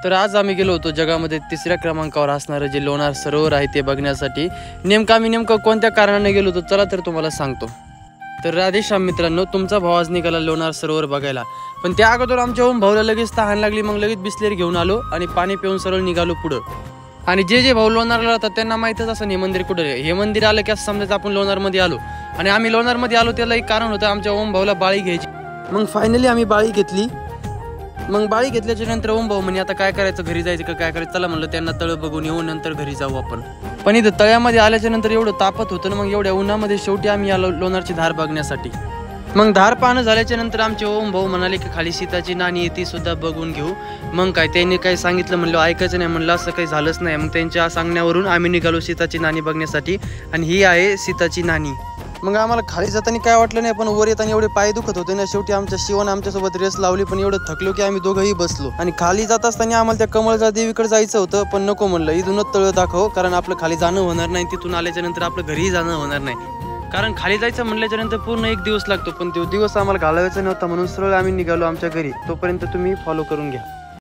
तर आज आम्ही गेलो होतो जगामध्ये 3ऱ्या क्रमांकावर असणारं जे लोणार सरोवर आहे ते बघण्यासाठी। आम्ही कोणत्या कारणाने गेलो होतो चला तर तुम्हाला सांगतो। तर राधेश्याम मित्रांनो, तुमचा भाव आज निघाला लोणार सरोवर बघायला, पण त्या अगोदर आमच्या ओम भाऊला लगेच तहान लागली, मग लगेच बिस्लेरी घेऊन आलो आणि पाणी पिऊन सरळ निघालो पुढं। आणि जे भाऊ लोणारला राहतात त्यांना माहितच असं हे मंदिर कुठे आहे। हे मंदिर आलं की असं समजायचं आपण लोणारमध्ये आलो। आणि आम्ही लोणारमध्ये आलो त्याला एक कारण होतं, आमच्या ओम भाऊला बाळी घ्यायची। मग फायनली आम्ही बाळी घेतली। मग बाळी घेतल्याच्या नंतर ओम भाऊ म्हणे आता काय करायचं, घरी जायचं का काय करायचं, चला म्हणलं त्यांना तळ बघून येऊ नंतर घरी जाऊ आपण। पण इथं तळ्यामध्ये आल्याच्या नंतर एवढं तापत होतं ना, मग एवढ्या उन्हामध्ये शेवटी आम्ही आलो लोणारची धार बघण्यासाठी। मग धार पाहणं झाल्याच्या नंतर आमचे ओम भाऊ म्हणाले की खाली सीताची नाणी आहे ती सुद्धा बघून घेऊ। मग काय त्यांनी काही सांगितलं म्हणलं ऐकायचं नाही, म्हणलं असं काही झालंच नाही। मग त्यांच्या सांगण्यावरून आम्ही निघालो सीताची नाणी बघण्यासाठी, आणि ही आहे सीताची नाणी। मग आम्हाला खाली जाताना काय वाटलं नाही, पण वर येताना एवढे पाय दुखत होते ना, शेवटी आमच्या शिवाने आमच्यासोबत रेस लावली, पण एवढं थकलो की आम्ही दोघंही बसलो। आणि खाली जात असताना आम्हाला त्या कमळजा देवीकडे जायचं होतं, पण नको म्हणलं इथूनच तळ दाखव, कारण आपलं खाली जाणं होणार नाही, तिथून आल्याच्या नंतर आपलं घरीही जाणं होणार नाही। कारण खाली जायचं म्हणल्याच्या नंतर पूर्ण 1 दिवस लागतो, पण तो दिवस आम्हाला घालवायचा नव्हता, म्हणून सरळ आम्ही निघालो आमच्या घरी। तोपर्यंत तुम्ही फॉलो करून घ्या।